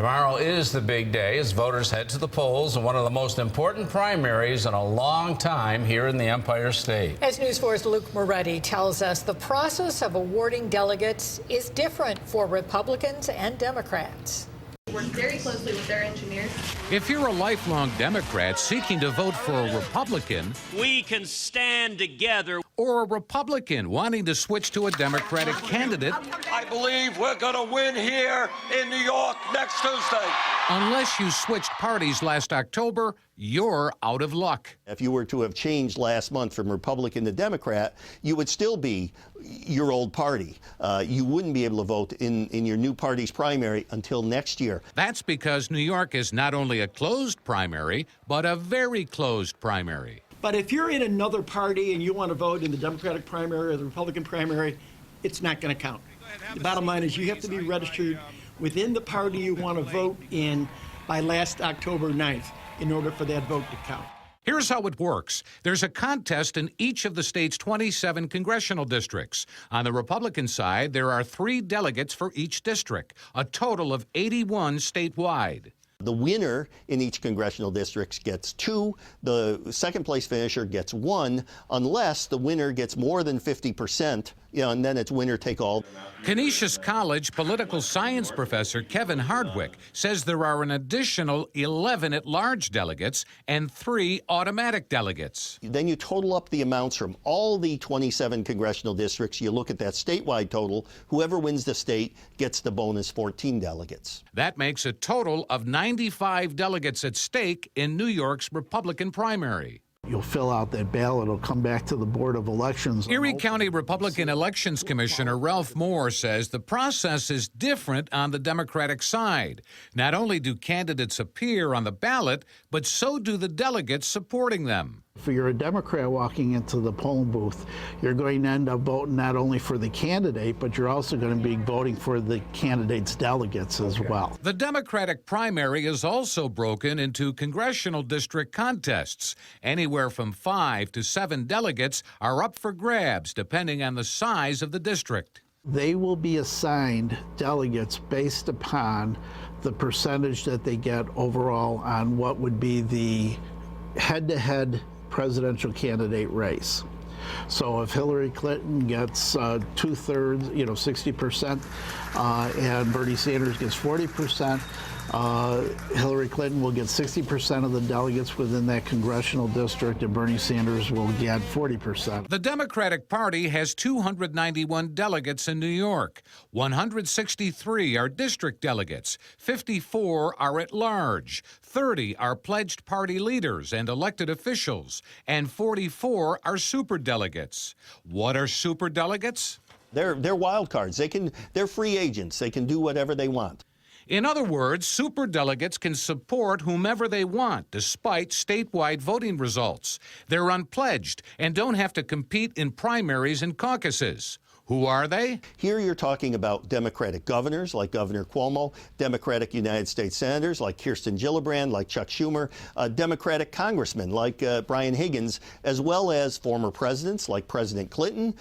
Tomorrow is the big day as voters head to the polls in one of the most important primaries in a long time here in the Empire State. As News 4's Luke Moretti tells us, the process of awarding delegates is different for Republicans and Democrats. Work very closely with their engineers. If you're a lifelong Democrat seeking to vote for a Republican, we can stand together. Or a Republican wanting to switch to a Democratic candidate, I believe we're going to win here in New York next Tuesday. Unless you switched parties last October, you're out of luck. If you were to have changed last month from Republican to Democrat, you would still be your old party. You wouldn't be able to vote in your new party's primary until next year. That's because New York is not only a closed primary, but a very closed primary. But if you're in another party and you want to vote in the Democratic primary or the Republican primary, it's not going to count. The bottom line is you have to be registered within the party you want to vote in by last October 9th in order for that vote to count. Here's how it works. There's a contest in each of the state's 27 congressional districts. On the Republican side, there are 3 delegates for each district, a total of 81 statewide. The winner in each congressional district gets 2. The second place finisher gets 1, unless the winner gets more than 50%, and then it's winner take all. Canisius College political science professor Kevin Hardwick says there are an additional 11 at-large delegates and 3 automatic delegates. Then you total up the amounts from all the 27 congressional districts. You look at that statewide total. Whoever wins the state gets the bonus 14 delegates. That makes a total of 95 delegates at stake in New York's Republican primary. You'll fill out that ballot. It'll come back to the Board of Elections. Erie County Republican Elections Commissioner Ralph Moore says the process is different on the Democratic side. Not only do candidates appear on the ballot, but so do the delegates supporting them. If you're a Democrat walking into the polling booth, you're going to end up voting not only for the candidate, but you're also going to be voting for the candidate's delegates as well. The Democratic primary is also broken into congressional district contests. Anywhere from 5 to 7 delegates are up for grabs, depending on the size of the district. They will be assigned delegates based upon the percentage that they get overall on what would be the head-to-head presidential candidate race. So if Hillary Clinton gets 2/3, 60%, and Bernie Sanders gets 40%, Hillary Clinton will get 60% of the delegates within that congressional district, and Bernie Sanders will get 40%. The Democratic Party has 291 delegates in New York. 163 are district delegates. 54 are at large. 30 are pledged party leaders and elected officials. And 44 are superdelegates. What are superdelegates? They're wild cards. They're free agents. They can do whatever they want. In other words, superdelegates can support whomever they want, despite statewide voting results. They're unpledged and don't have to compete in primaries and caucuses. Who are they? Here you're talking about Democratic governors like Governor Cuomo, Democratic United States senators like Kirsten Gillibrand, like Chuck Schumer, Democratic congressmen like Brian Higgins, as well as former presidents like President Clinton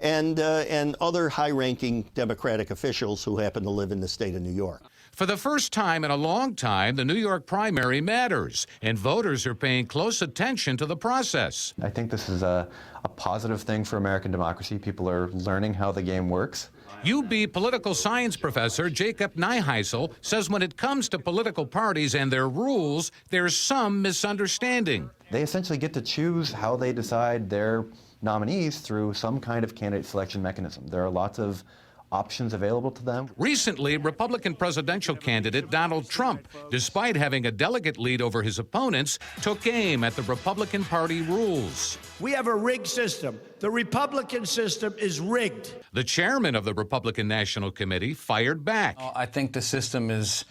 and other high-ranking Democratic officials who happen to live in the state of New York. For the first time in a long time, the New York primary matters, and voters are paying close attention to the process. I think this is a positive thing for American democracy. People are learning how the game works. UB political science professor Jacob Nyheisel says when it comes to political parties and their rules, there's some misunderstanding. They essentially get to choose how they decide their nominees through some kind of candidate selection mechanism. There are lots of options available to them. Recently, Republican presidential candidate Donald Trump, despite having a delegate lead over his opponents, took aim at the Republican Party rules. We have a rigged system. The Republican system is rigged. The chairman of the Republican National Committee fired back. I think the system is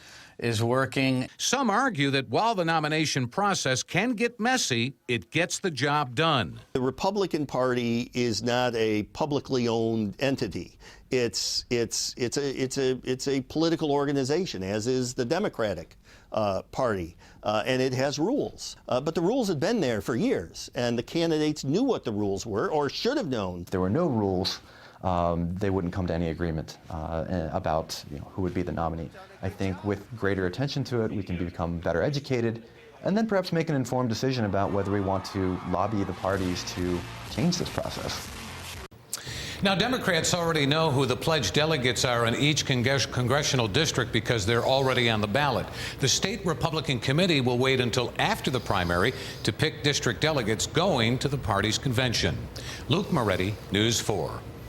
working. Some argue that while the nomination process can get messy, it gets the job done. The Republican Party is not a publicly owned entity. It's a political organization, as is the Democratic Party, and it has rules. But the rules had been there for years, and the candidates knew what the rules were, or should have known. There were no rules they wouldn't come to any agreement about who would be the nominee. I think with greater attention to it, we can become better educated, and then perhaps make an informed decision about whether we want to lobby the parties to change this process. Now, Democrats already know who the pledged delegates are in each congressional district because they're already on the ballot. The state Republican committee will wait until after the primary to pick district delegates going to the party's convention. Luke Moretti, News 4.